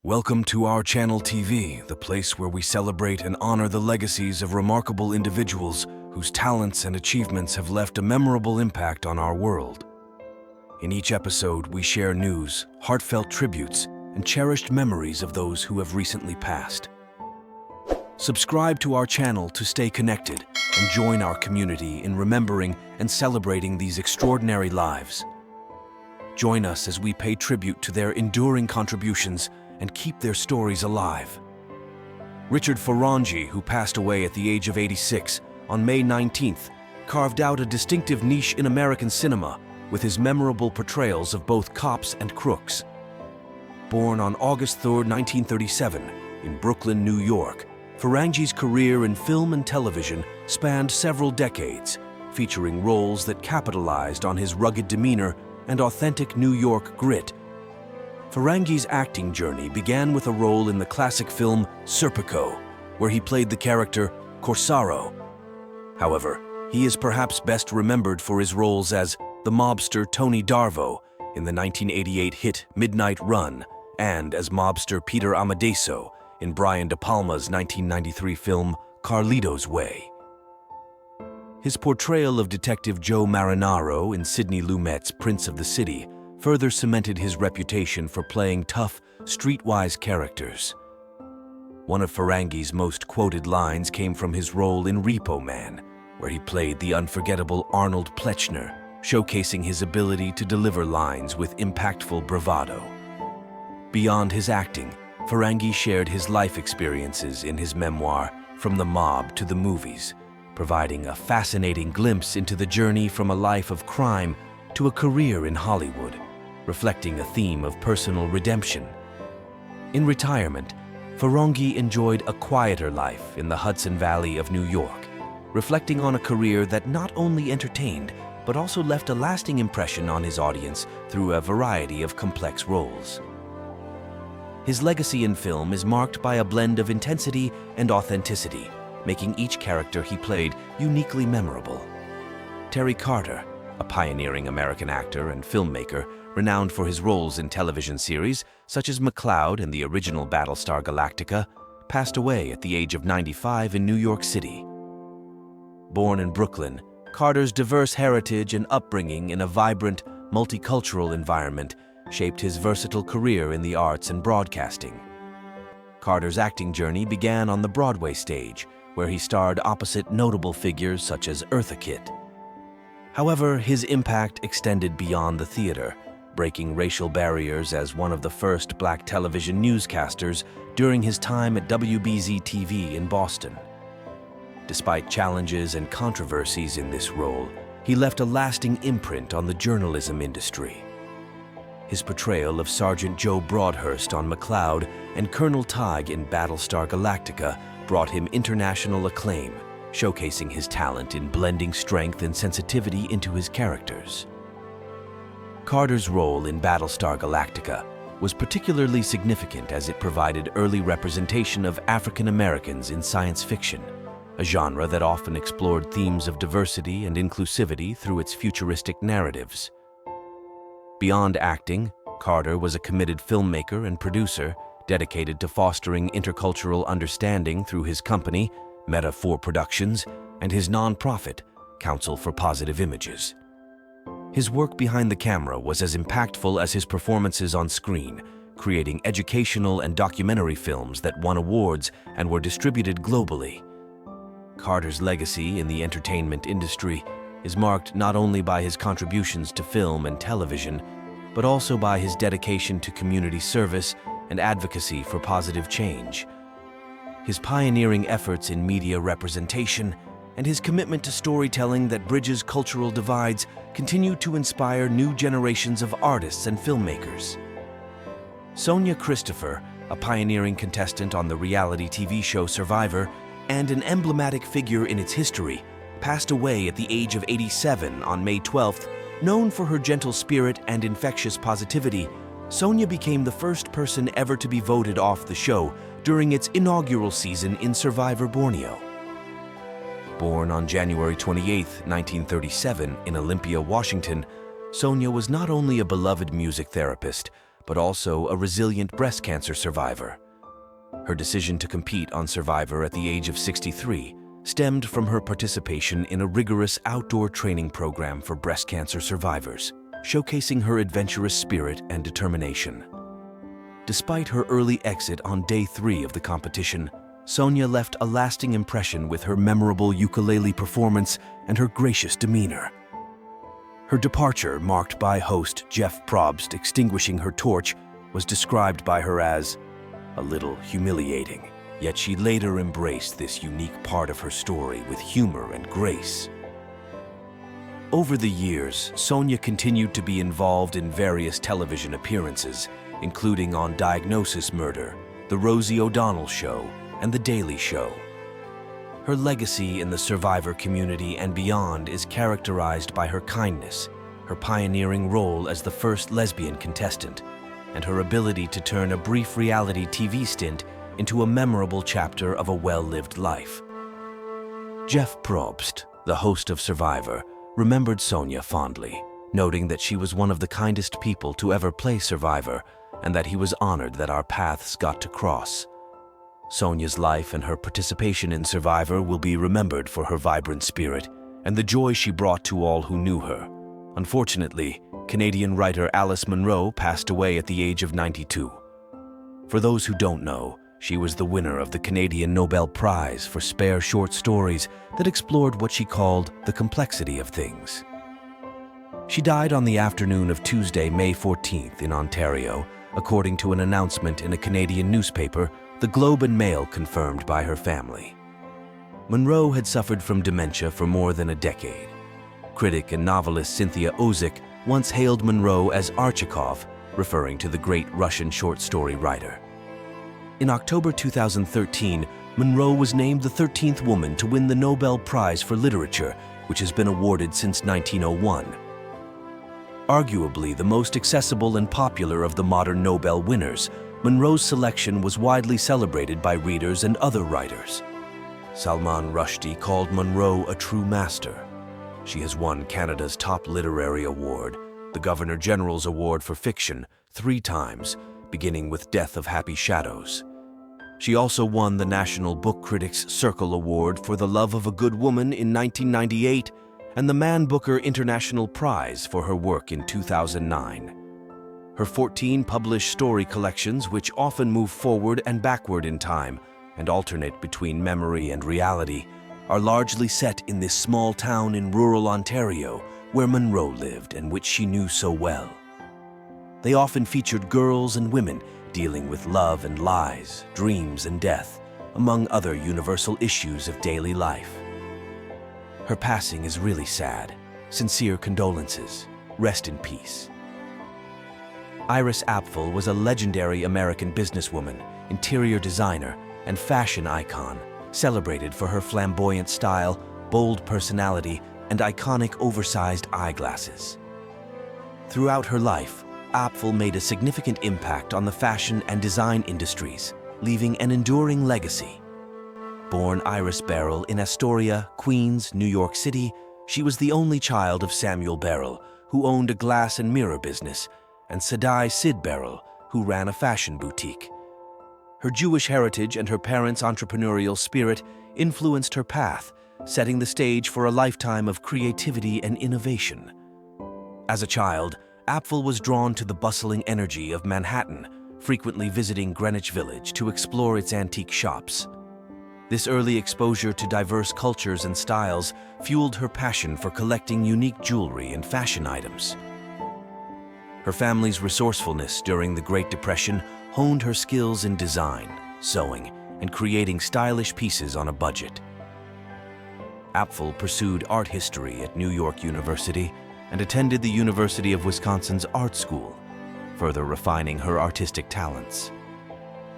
Welcome to our channel TV, the place where we celebrate and honor the legacies of remarkable individuals whose talents and achievements have left a memorable impact on our world. In each episode, we share news, heartfelt tributes, and cherished memories of those who have recently passed. Subscribe to our channel to stay connected and join our community in remembering and celebrating these extraordinary lives. Join us as we pay tribute to their enduring contributions and keep their stories alive. Richard Ferrangi, who passed away at the age of 86 on May 19th, carved out a distinctive niche in American cinema with his memorable portrayals of both cops and crooks. Born on August 3, 1937, in Brooklyn, New York, Ferrangi's career in film and television spanned several decades, featuring roles that capitalized on his rugged demeanor and authentic New York grit. Ferrangi's acting journey began with a role in the classic film Serpico, where he played the character Corsaro. However, he is perhaps best remembered for his roles as the mobster Tony Darvo in the 1988 hit Midnight Run and as mobster Peter Amadeso in Brian De Palma's 1993 film Carlito's Way. His portrayal of Detective Joe Marinaro in Sidney Lumet's Prince of the City further cemented his reputation for playing tough, streetwise characters. One of Ferrangi's most quoted lines came from his role in Repo Man, where he played the unforgettable Arnold Plechner, showcasing his ability to deliver lines with impactful bravado. Beyond his acting, Ferrangi shared his life experiences in his memoir, From the Mob to the Movies, providing a fascinating glimpse into the journey from a life of crime to a career in Hollywood, reflecting a theme of personal redemption. In retirement, Ferrangi enjoyed a quieter life in the Hudson Valley of New York, reflecting on a career that not only entertained, but also left a lasting impression on his audience through a variety of complex roles. His legacy in film is marked by a blend of intensity and authenticity, making each character he played uniquely memorable. Terry Carter, a pioneering American actor and filmmaker renowned for his roles in television series such as McCloud in the original Battlestar Galactica, passed away at the age of 95 in New York City. Born in Brooklyn, Carter's diverse heritage and upbringing in a vibrant, multicultural environment shaped his versatile career in the arts and broadcasting. Carter's acting journey began on the Broadway stage, where he starred opposite notable figures such as Eartha Kitt. However, his impact extended beyond the theater, breaking racial barriers as one of the first black television newscasters during his time at WBZ-TV in Boston. Despite challenges and controversies in this role, he left a lasting imprint on the journalism industry. His portrayal of Sergeant Joe Broadhurst on McCloud and Colonel Tighe in Battlestar Galactica brought him international acclaim, showcasing his talent in blending strength and sensitivity into his characters. Carter's role in Battlestar Galactica was particularly significant as it provided early representation of African Americans in science fiction, a genre that often explored themes of diversity and inclusivity through its futuristic narratives. Beyond acting, Carter was a committed filmmaker and producer dedicated to fostering intercultural understanding through his company, Meta 4 Productions, and his nonprofit, Council for Positive Images. His work behind the camera was as impactful as his performances on screen, creating educational and documentary films that won awards and were distributed globally. Carter's legacy in the entertainment industry is marked not only by his contributions to film and television, but also by his dedication to community service and advocacy for positive change. His pioneering efforts in media representation and his commitment to storytelling that bridges cultural divides continue to inspire new generations of artists and filmmakers. Sonia Christopher, a pioneering contestant on the reality TV show Survivor and an emblematic figure in its history, passed away at the age of 87 on May 12th. Known for her gentle spirit and infectious positivity, Sonia became the first person ever to be voted off the show during its inaugural season in Survivor Borneo. Born on January 28, 1937 in Olympia, Washington, Sonia was not only a beloved music therapist, but also a resilient breast cancer survivor. Her decision to compete on Survivor at the age of 63 stemmed from her participation in a rigorous outdoor training program for breast cancer survivors, showcasing her adventurous spirit and determination. Despite her early exit on day 3 of the competition, Sonia left a lasting impression with her memorable ukulele performance and her gracious demeanor. Her departure, marked by host Jeff Probst extinguishing her torch, was described by her as a little humiliating, yet she later embraced this unique part of her story with humor and grace. Over the years, Sonia continued to be involved in various television appearances, including on Diagnosis Murder, The Rosie O'Donnell Show, and The Daily Show. Her legacy in the Survivor community and beyond is characterized by her kindness, her pioneering role as the first lesbian contestant, and her ability to turn a brief reality TV stint into a memorable chapter of a well-lived life. Jeff Probst, the host of Survivor, remembered Sonia fondly, noting that she was one of the kindest people to ever play Survivor and that he was honored that our paths got to cross. Sonia's life and her participation in Survivor will be remembered for her vibrant spirit and the joy she brought to all who knew her. Unfortunately, Canadian writer Alice Munro passed away at the age of 92. For those who don't know, she was the winner of the Canadian Nobel Prize for spare short stories that explored what she called the complexity of things. She died on the afternoon of Tuesday, May 14th in Ontario, according to an announcement in a Canadian newspaper, The Globe and Mail, confirmed by her family. Munro had suffered from dementia for more than a decade. Critic and novelist Cynthia Ozick once hailed Munro as Archikov, referring to the great Russian short story writer. In October 2013, Munro was named the 13th woman to win the Nobel Prize for Literature, which has been awarded since 1901. Arguably the most accessible and popular of the modern Nobel winners, Munro's selection was widely celebrated by readers and other writers. Salman Rushdie called Munro a true master. She has won Canada's top literary award, the Governor-General's Award for Fiction, 3 times, beginning with Death of Happy Shadows. She also won the National Book Critics Circle Award for The Love of a Good Woman in 1998 and the Man Booker International Prize for her work in 2009. Her 14 published story collections, which often move forward and backward in time and alternate between memory and reality, are largely set in this small town in rural Ontario where Munro lived and which she knew so well. They often featured girls and women dealing with love and lies, dreams and death, among other universal issues of daily life. Her passing is really sad. Sincere condolences. Rest in peace. Iris Apfel was a legendary American businesswoman, interior designer, and fashion icon, celebrated for her flamboyant style, bold personality, and iconic oversized eyeglasses. Throughout her life, Apfel made a significant impact on the fashion and design industries, leaving an enduring legacy. Born Iris Beryl in Astoria, Queens, New York City, she was the only child of Samuel Beryl, who owned a glass and mirror business, and Sadai Sid Beryl, who ran a fashion boutique. Her Jewish heritage and her parents' entrepreneurial spirit influenced her path, setting the stage for a lifetime of creativity and innovation. As a child, Apfel was drawn to the bustling energy of Manhattan, frequently visiting Greenwich Village to explore its antique shops. This early exposure to diverse cultures and styles fueled her passion for collecting unique jewelry and fashion items. Her family's resourcefulness during the Great Depression honed her skills in design, sewing, and creating stylish pieces on a budget. Apfel pursued art history at New York University and attended the University of Wisconsin's Art School, further refining her artistic talents.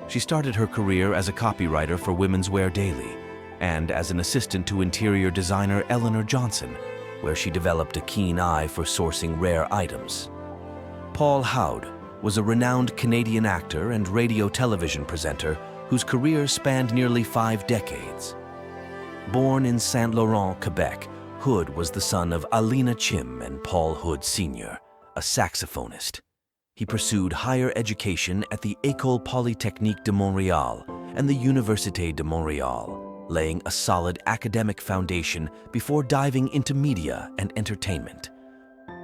She started her career as a copywriter for Women's Wear Daily and as an assistant to interior designer Eleanor Johnson, where she developed a keen eye for sourcing rare items. Paul Howd was a renowned Canadian actor and radio-television presenter whose career spanned nearly 5 decades. Born in Saint Laurent, Quebec, Hood was the son of Alina Chim and Paul Hood Sr., a saxophonist. He pursued higher education at the École Polytechnique de Montréal and the Université de Montréal, laying a solid academic foundation before diving into media and entertainment.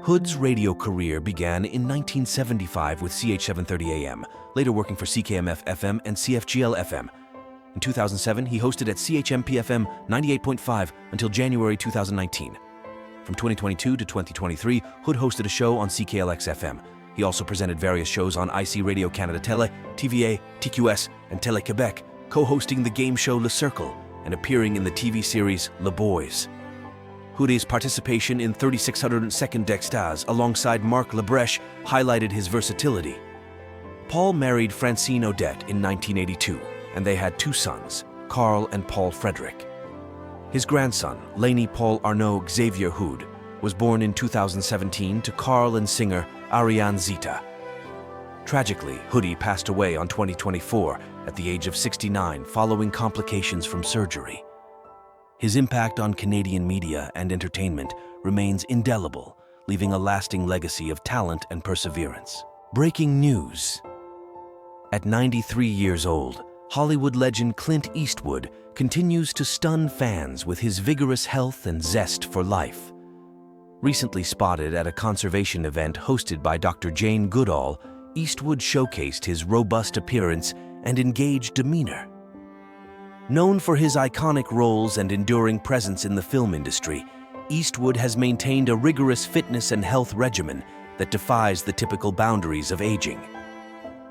Hood's radio career began in 1975 with CH730 AM, later working for CKMF-FM and CFGL-FM. In 2007, he hosted at CHMP-FM 98.5 until January 2019. From 2022 to 2023, Hood hosted a show on CKLX-FM. He also presented various shows on IC Radio Canada Tele, TVA, TQS, and Télé-Québec, co-hosting the game show Le Cercle and appearing in the TV series Le Boys. Hood's participation in 3602nd d'Extase alongside Marc Labrèche highlighted his versatility. Paul married Francine Odette in 1982, and they had two sons, Carl and Paul Frederick. His grandson, Laney Paul Arnaud Xavier Hood, was born in 2017 to Carl and singer Ariane Zita. Tragically, Hoodie passed away on 2024 at the age of 69 following complications from surgery. His impact on Canadian media and entertainment remains indelible, leaving a lasting legacy of talent and perseverance. Breaking news. At 93 years old, Hollywood legend Clint Eastwood continues to stun fans with his vigorous health and zest for life. Recently spotted at a conservation event hosted by Dr. Jane Goodall, Eastwood showcased his robust appearance and engaged demeanor. Known for his iconic roles and enduring presence in the film industry, Eastwood has maintained a rigorous fitness and health regimen that defies the typical boundaries of aging.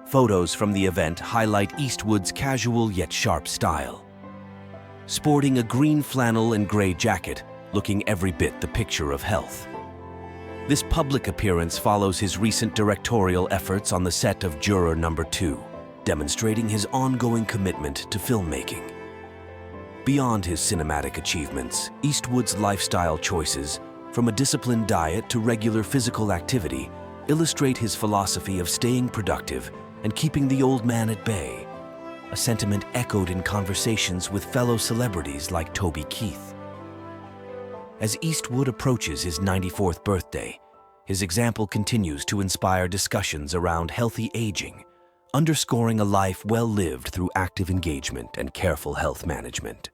Photos from the event highlight Eastwood's casual yet sharp style. Sporting a green flannel and gray jacket, looking every bit the picture of health. This public appearance follows his recent directorial efforts on the set of Juror No. 2, demonstrating his ongoing commitment to filmmaking. Beyond his cinematic achievements, Eastwood's lifestyle choices, from a disciplined diet to regular physical activity, illustrate his philosophy of staying productive and keeping the old man at bay, a sentiment echoed in conversations with fellow celebrities like Toby Keith. As Eastwood approaches his 94th birthday, his example continues to inspire discussions around healthy aging, underscoring a life well lived through active engagement and careful health management.